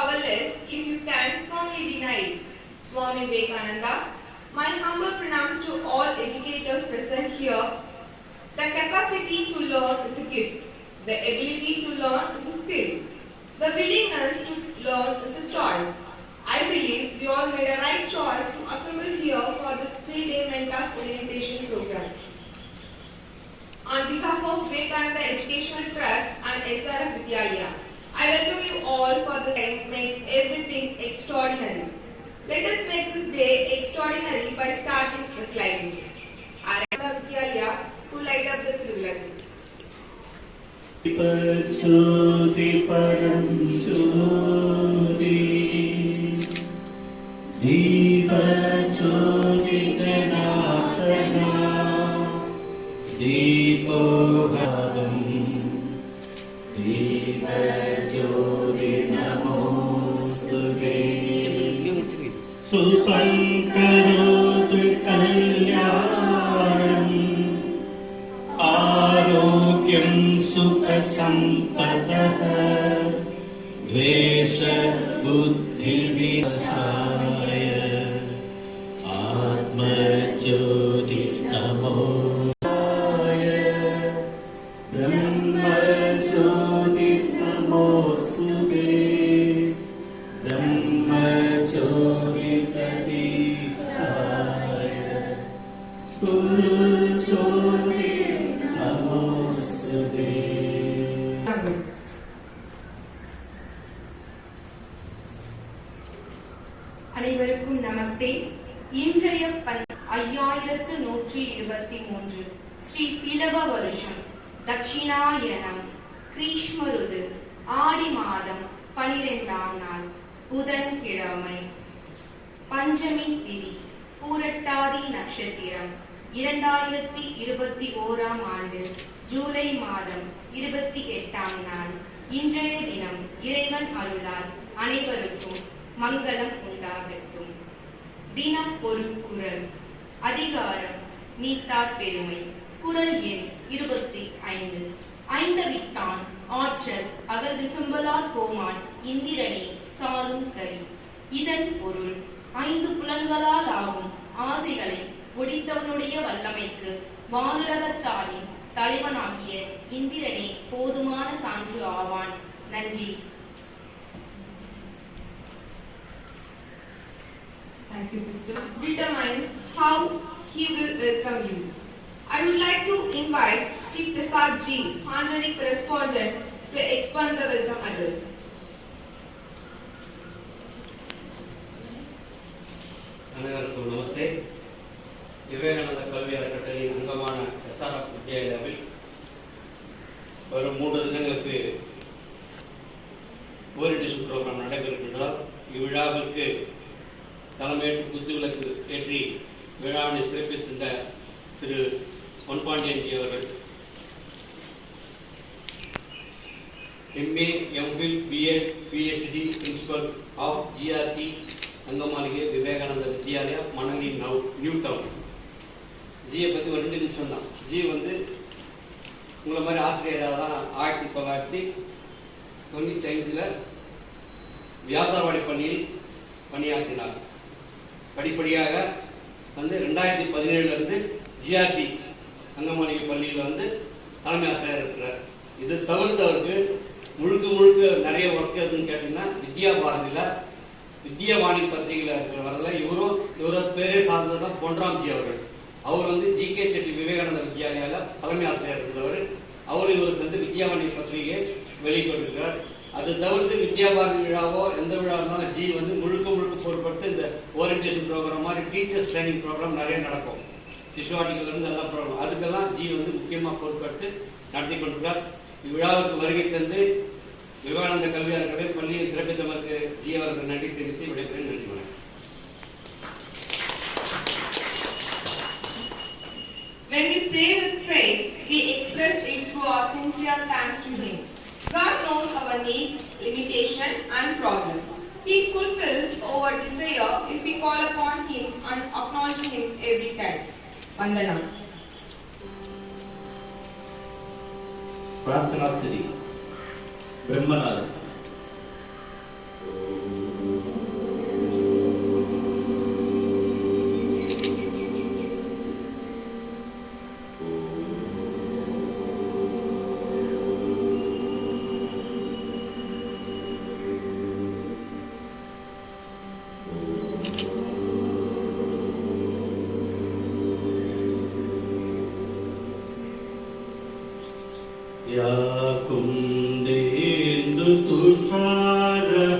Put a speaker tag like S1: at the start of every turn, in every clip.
S1: powerless if you can firmly deny it. Swami Vivekananda, my humble pronouns to all educators present here. The capacity to learn is a gift. The ability to learn is a skill. The willingness to learn is a choice. I believe we all made a right choice to assemble here for this 3-day Mentas orientation program. On behalf of Vivekananda Educational Trust and SRF Vidyalaya, I welcome you all for the day makes everything extraordinary. Let us make this day extraordinary by starting with lighting. SRF Vidyalaya to light up the Trivulati.
S2: Jyoti Param Jyoti Diva Jyoti Janatana Deepo Bhavam Diva Jyoti Namostute Supankarod Kalyanam Arogyam Sukha Sampadah Dvesha Buddhi Vishaya Atma Jyoti Namostaya Brahma Jyoti Namostute Brahma Jyoti Pradipaya Guru Jyoti Namostute.
S3: அனைவருக்கும் நமஸ்தே. இன்றைய 5123 ஸ்ரீ பிலவ வருஷம் தட்சிணாயனம் கிரீஷ்ம ருது ஆடி மாதம் 12ஆம் நாள் புதன்கிழமை பஞ்சமி திதி பூரட்டாதி நட்சத்திரம் 2021ஆம் ஆண்டு ஜூலை மாதம் 28ஆம் நாள். இன்றைய தினம் இறைவன் அருளால் அனைவருக்கும் மங்களம் உண்டாகட்டும். தினம் ஒரு குறள். அதிகாரம் நீத்தார் பெருமை. குறள் எண் 25. ஐந்தவித்தான் ஆற்றல் அகல் விசும்பலால் கோமான் இந்திரனே சாலும் கரி. இதன் பொருள், 5 புலன்களால் ஆகும் ஆசைகளை ஒடித்தவனுடைய வல்லமைக்கு வானுலகத்தாரின் தலைவனாகிய இந்திரனே போதுமான சான்று ஆவான். நன்றி.
S1: Thank you, sister. Determines how he will welcome you. I would like to invite Sri Prasad Ji, honorary correspondent, to expand the welcome address.
S4: அனைவருக்கும் நமஸ்தே. விவேகானந்த கல்வி அறக்கட்டளையின் அங்கமான SRF வித்யாலயாவில் வரும் 3 தினங்களுக்கு ஓரியன்டேஷன் ப்ரோக்ராம் நடைபெறுகின்றதால் இவ்விழாவிற்கு தலைமையேற்று குத்துவிளக்கு ஏற்றி விழாவினை சிறப்பித்திருந்த திரு பொன்பாண்டியன்ஜி அவர்கள், MA, MPhil, BEd, PhD, principal of GRT Angamaligai Vivekananda Vidyalaya, Manali, new town. ஜியை பற்றி ஒரு 2 நிமிஷம் தான். ஜி வந்து உங்களை மாதிரி ஆசிரியராக தான் 1995 வியாசர்வாடி பள்ளியில் பணியாற்றினார். படிப்படியாக வந்து 2017 GRT அங்கமாளிகை பள்ளியில் வந்து தலைமை ஆசிரியர் இருக்கிறார். இது தவிர்த்து அவருக்கு முழுக்க நிறைய ஒர்க் எதுன்னு கேட்டீங்கன்னா, வித்யா பாரதியில் வித்யாவாணி பத்திரிகையில் இருக்கிற வரல இவரோட பேரே சார்ந்ததான் பொன்ராம்ஜி அவர்கள். அவர் வந்து GK செட்டி விவேகானந்த வித்யாலயாவில் தலைமை ஆசிரியர் இருந்தவர். இவர் சேர்ந்து வித்யாவாணி பத்திரிகையை வெளியிட்டிருக்கிறார். அது தவிர்த்து வித்யா பாரதி விழாவோ எந்த விழா இருந்தாலும் ஜி வந்து முழுக்க பொறுப்படுத்தி இந்த ஓரியன்டேஷன் ப்ரோக்ராம் மாதிரி டீச்சர்ஸ் ட்ரைனிங் ப்ரோக்ராம் நிறைய நடக்கும். சிசுவாட்டிகளிலிருந்து எல்லா ப்ரோக்ராம் அதுக்கெல்லாம் ஜி வந்து முக்கியமாக பொறுப்படுத்தி நடத்தி கொண்டிருக்கிறார். இவ்விழாவிற்கு வருகை தந்து விவேகானந்த கல்வி அறக்கட்டளை பள்ளியில் சிறப்பித்தவருக்கு ஜி அவர்கள் நன்றி தெரிவித்து விடைபெறும். நன்றி வணக்கம்.
S1: When we pray with faith, we express it through our sincere thanks to Him. God knows our needs, limitation, and problems. He fulfills our desire if we call upon Him and acknowledge Him every time. Vandanam.
S2: प्रार्थना स्थिति ब्रह्मनाद या कुन्देन्दु तुषारहार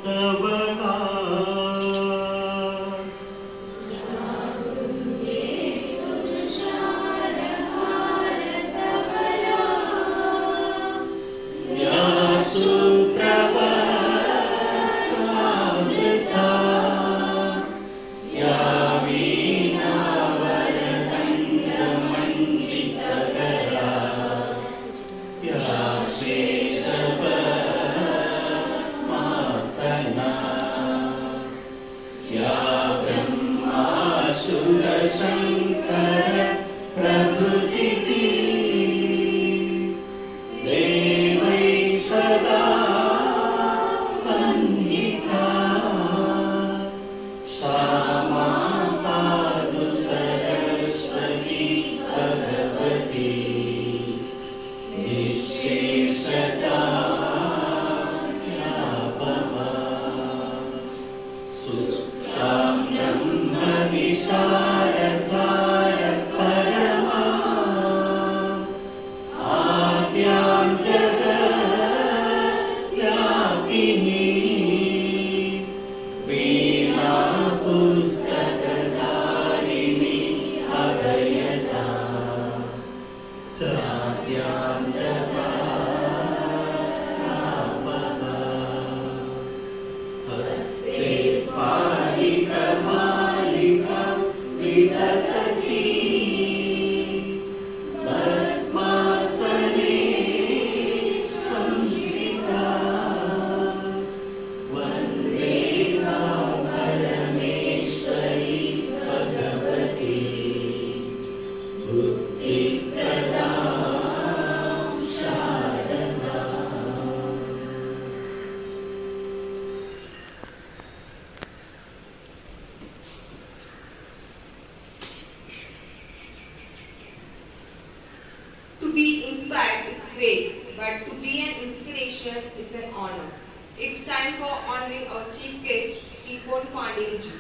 S2: तवला या सुप्रभा सामृता या वीणा वरदण्डमण्डितकरा या श्वेतपद्मासना या ब्रह्मासुरशङ्कर प्रभृतिः देवैः सदा वन्दिता सा मातास्तु सरस्वती भगवती निःशेषता व्यापमा सुप्तां ब्रह्मविशारसार परमा आद्यां जगद्व्यापिनी वीणा पुस्तकधारिणी अभयदा हस्ते स्वादिकमालिका विदधती पद्मासने संस्थिता वन्दे तां परमेश्वरी Bhagwati बुद्धिप्रदा Sharda.
S1: To be inspired is great, but to be an inspiration is an honor. It's time for honoring our chief guest, Sri Pon Pandian ji.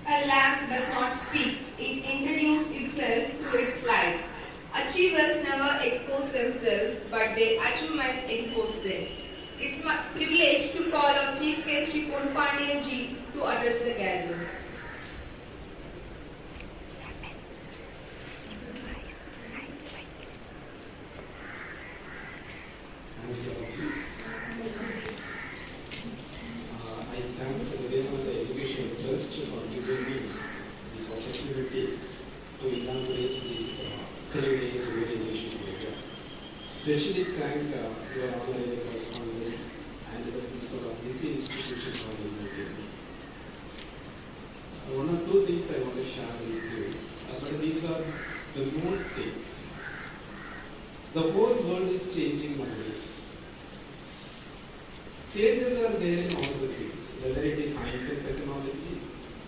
S1: A lamp does not speak, it introduces itself through its light. Achievers never expose themselves, but their achievement exposes them. It's my privilege to call our Chief Guest Sri Pon Pandian ji to address the gathering.
S5: Thanks, Ravi. I thank the Vivekananda Education Trust for giving me this opportunity to inaugurate this 3 days orientation program. Especially thank your honorary correspondent and the principal of this institution for inviting me. One or two things I want to share with you, but these are the more things. The whole world is changing nowadays. Changes are there in all the fields, whether it is science and technology,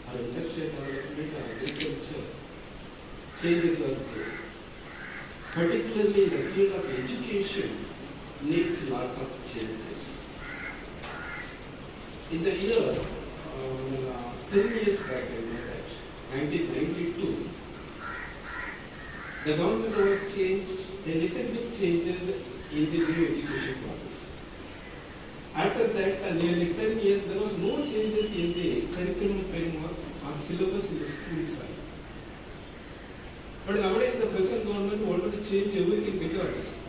S5: or industrial development, or agriculture. Changes are there. Particularly in the field of education, needs a lot of changes. In the year 10 years back, I know that 1992, the government was changed, a little bit changes in the new education process. After that, nearly 10 years, there was no changes in the curriculum framework or syllabus in the school side. But nowadays, the present government wanted to change everything because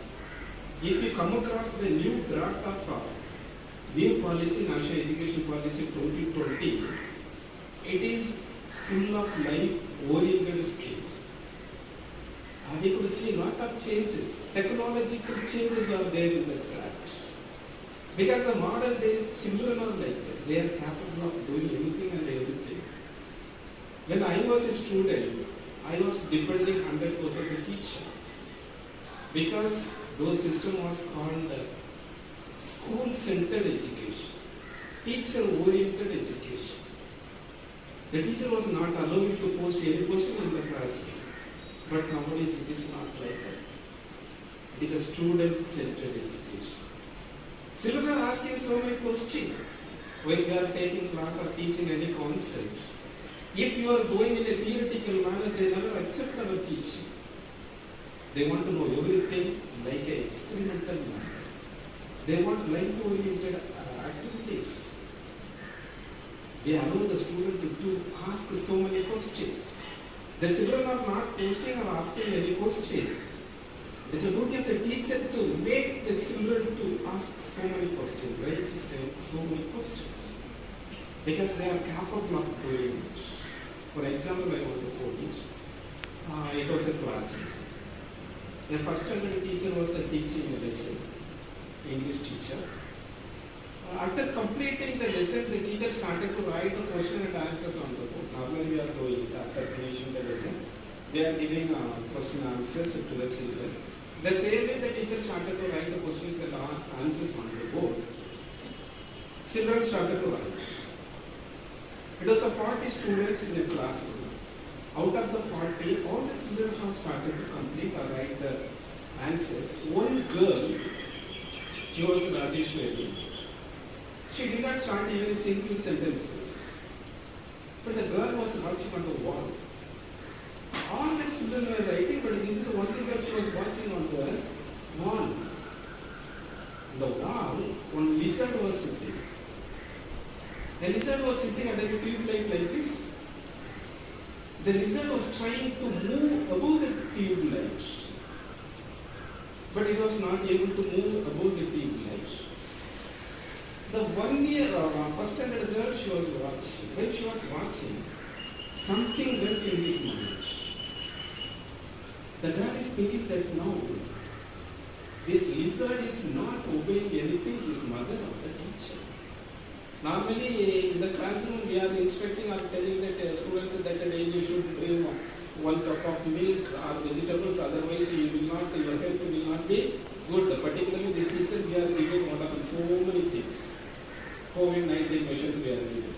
S5: if you come across the new draft of new policy, National Education Policy 2020, it is full of life-oriented skills. We could see a lot of changes. Technological changes are there in the draft. Because the modern days children are like that. They are capable of doing anything and everything. When I was a student, I was depending 100% on the teacher. Because those system was called school-centered education, teacher-oriented education. The teacher was not allowed to post any question in the classroom. But nowadays it is not like that. It is a student-centered education. Children are asking so many questions when we are taking class or teaching any concept. If you are going in a theoretical manner, they never accept our teaching. They want to know everything like an experimental manner. They want life-oriented activities. We allow the student to ask so many questions. The children are not posting or asking any question. It's a duty of the teacher to make the children to ask so many questions, raise so many questions. Because they are capable of doing it. For example, I want to quote it. It was a class. The first standard teacher was teaching a lesson, English teacher. After completing the lesson, the teacher started to write the question and answers on the board. Normally we are doing it after finishing the lesson. They are giving question answers to the children. The same way the teacher started to write the questions and answers on the board. Children started to write. It was a 40 students in a classroom. Out of the 40, all the children have started to complete or write the answers. One girl, she was an auditionary. She did not start even single sentences. But the girl was watching on the wall. All the children were writing, but this is the only girl she was watching on the wall. On the wall, one lizard was sitting. The lizard was sitting at a tube light like this. The lizard was trying to move above the tube light. But it was not able to move above the tube light. The 1 year first standard girl, she was watching. When she was watching, something went in his mind. The girl is thinking that now, this lizard is not obeying anything his mother or the teacher. Normally, in the classroom, we are instructing or telling that students that daily should bring 1 cup of milk or vegetables, otherwise your health will not be good. Particularly this season, we are giving so many things. COVID-19 measures we are giving.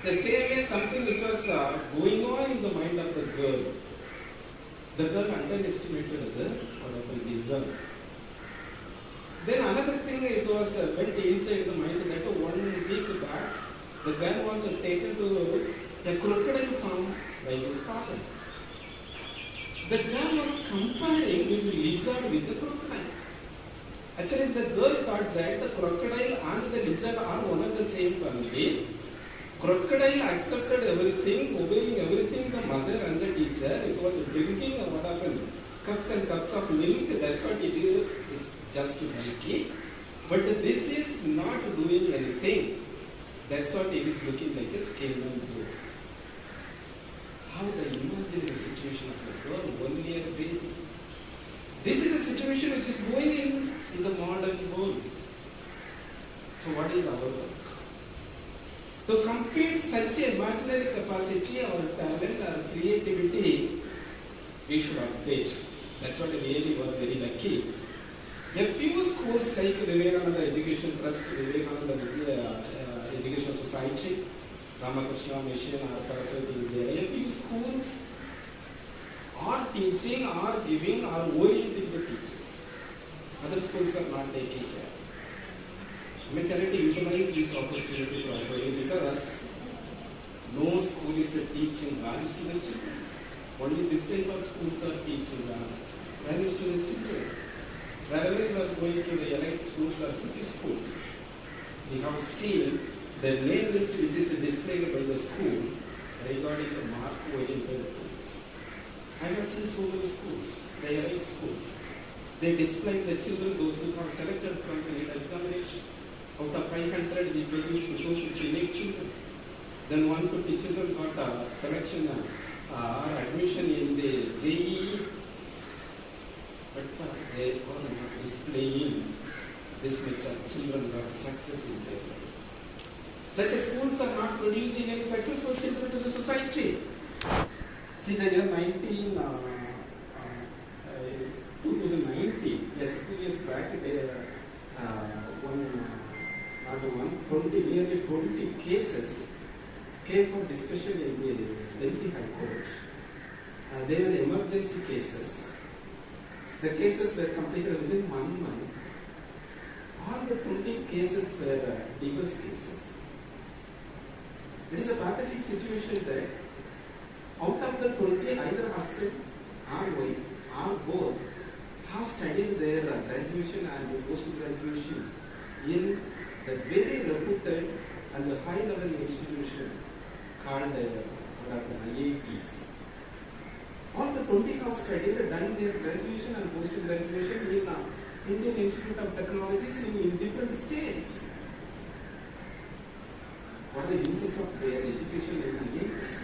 S5: The same way, something which was going on in the mind of the girl. The girl underestimated the lizard. Then another thing, it was went inside the mind that 1 week back, the girl was taken to a crocodile farm by his father. The girl was comparing this lizard with the crocodile. Actually, the girl thought that the crocodile and the lizard are one and the same family. Crocodile accepted everything, obeying everything the mother and the teacher. It was drinking what happened? Cups and cups of milk, that's what it is. It's just milky. But this is not doing anything. That's what it is looking like a scale and blue. How the imaginary situation of a girl, 1 year baby. This is a situation which is going in the modern world. So what is our work? To complete such a imaginary capacity or talent or creativity, we should update. That's what really was very lucky. A few schools like Vivekananda Education Trust, Vivekananda Education Society, Ramakrishna Mission or Saraswati Vidyalaya, a few schools are teaching, are giving, are orienting the teachers. Other schools are not taking care. We cannot utilize this opportunity properly because no school is teaching values to the children. Only this type of schools are teaching values to the children. Wherever you are going to the elite schools or city schools, we have seen the name list which is displayed by the school regarding the mark-oriented things. I have seen so many schools, the elite schools. they displayed the children, those who are selected from the examination. Out of 500, we produced 258 children. Then 150 children got selection or admission in the JEE. But they are not displaying this much children got success in their life. Such schools are not producing any successful children to the society. See the year 2019, yes, 2 years back, nearly 20 cases came for discussion in the Delhi High Court. They were emergency cases. The cases were completed within 1 month. All the 20 cases were divorce cases. It is a pathetic situation that out of the 20, either husband or wife or both have studied their graduation and post-graduation in the very reputed and the high-level institution called IITs. All the 20 have studied and done their graduation and post-graduation in Indian Institute of Technologies in different states. What are the uses of their education in IITs?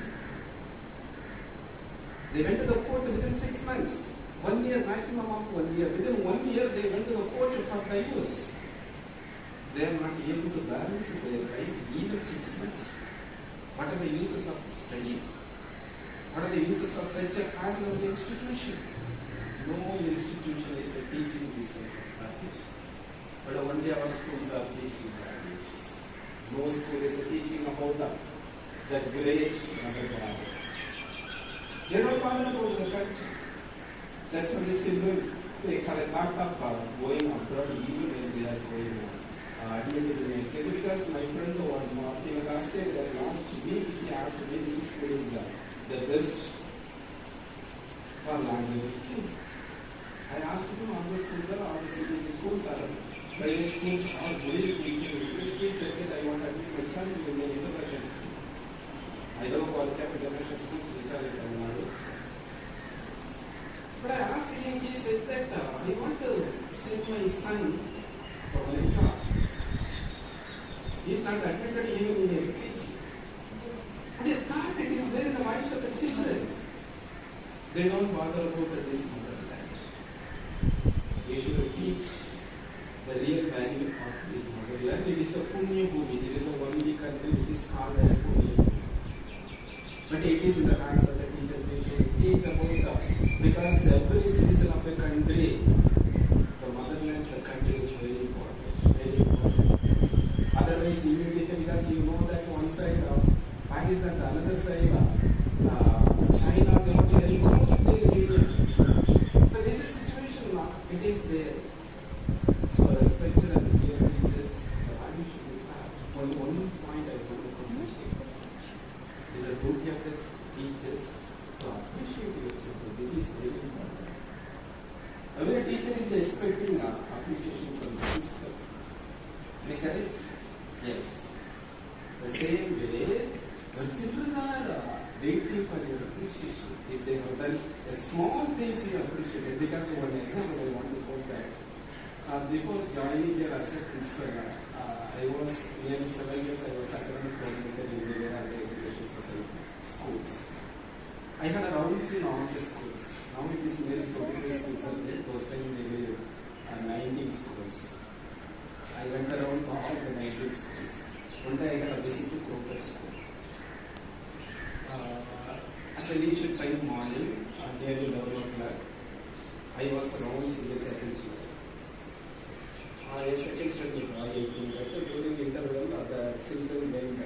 S5: They went to the court within 6 months. 1 year, maximum of 1 year. Within 1 year, they went to the court for divorce. They are not able to balance their life even 6 months. What are the uses of studies? What are the uses of such a high-level institution? No institution is teaching this kind of values. But only our schools are teaching values. No school is teaching about the great and the bad. They don't bother about the culture. That's why the children, they had a thought of going abroad even when they are going admitted in LKG. Because my friend last week he asked me which school is the best for language skill. I asked him all the schools are, all the CBSE schools are, private schools are very teaching English. He said that I want to admit my son in the international school. I don't know what type of international schools which are in Tamil Nadu. But I asked him, he said that I want to send my son for America. He is not admitted even in LKG. But they thought it is there in the minds of the children. They don't bother about this motherland. We should teach the real value of this motherland. It is a Punya Bhumi. It is a only country which is called as Punya Bhumi. But it is in the hands of the teachers. We should teach about because every citizen of a country, the motherland, the country is very important. Very important. Otherwise, immediately, because you know that one side of Pakistan, the other side China, they will encroach their area. So this is a situation now. It is there. So respected and dear teachers, the value should be had. One point I want to communicate is the duty of the teachers to appreciate your children. This is very important. Every teacher is expecting appreciation from the principal. Am I correct? Yes. The same way, your children are waiting for your appreciation. If they have done a small things, you appreciate it. Because one example I want to quote that. Before joining here as a principal, I was nearly 7 years. I was academic coordinator in the Education Society schools. I had around all the schools. Now it is nearly 23 schools. Those time they were 19 schools. I went around all the 19 schools. One day I had a visit to Kroger school. At the leisure time morning, nearly 11 o'clock, I was around in the second floor. Second study, I think that during interval, the children went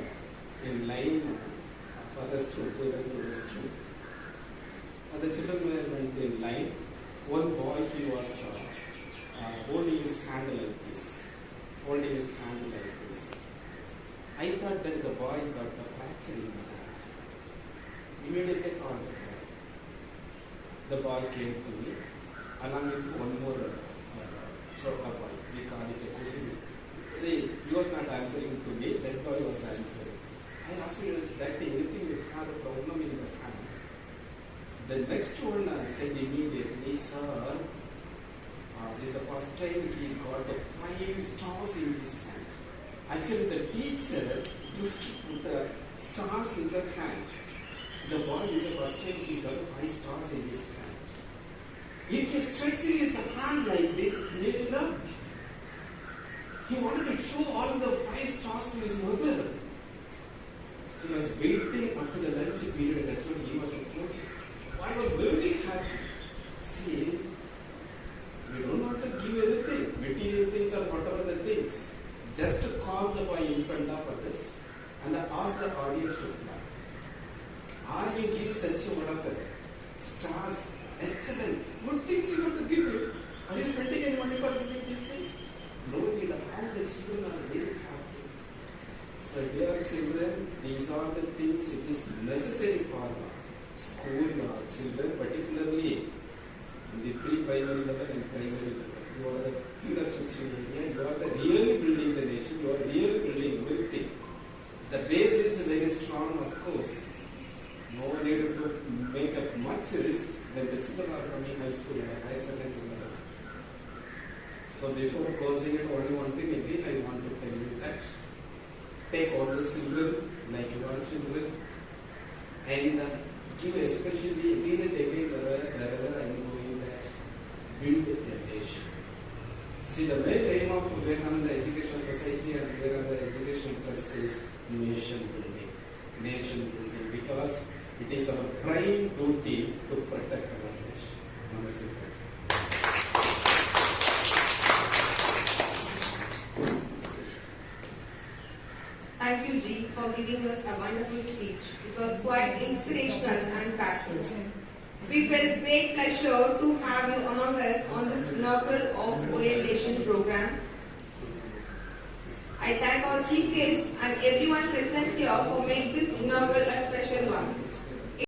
S5: in line for the stool, to the restroom. The children went in line. One boy, he was holding his hand like this. Holding his hand like this. I thought that the boy got the fracture in the hand. Immediately called the boy. The boy came to me along with one more shorter boy. We call it a Kusumi. See, he was not answering to me, that boy was answering. I asked him that anything you had a problem in the hand. The next one said immediately, sir, this is the first time he got the 5 stars in his hand. Actually, the teacher used to put the stars in the hand. The boy is the first time he got 5 stars in his hand. If he stretched his hand like this, he loved. He wanted to show all the 5 stars to his mother. So he was waiting up to the lunch period. That's what he was doing. I was very happy. See, we don't want to give anything, material things or whatever the things. Just to call the boy in front of others and ask the audience to clap. Or you give such a whatever stars, excellent, good things you have to give it. Are you spending any money for giving these things? No need. All the children are very happy. So dear children, these are the things it is necessary for school children, particularly in the pre-primary level and primary level. You are the pillars of children. You are the really building the nation. You are really building everything. The base is very strong, of course. No need to make up much risk when the children are coming high school and high secondary level. So before closing it, only one thing again I want to tell you that take all the children like your children and give especially again and again wherever I am going that build a nation. See, the main aim of Vivekananda Education Society and Vivekananda Education Trust is nation building, because it is our prime duty to protect our nation. Namaste.
S1: Thank you, Ji, for giving us a wonderful speech. It was quite inspirational and fascinating. We felt great pleasure to have you among us on this inaugural of orientation program. I thank our chief guest and everyone present here for making this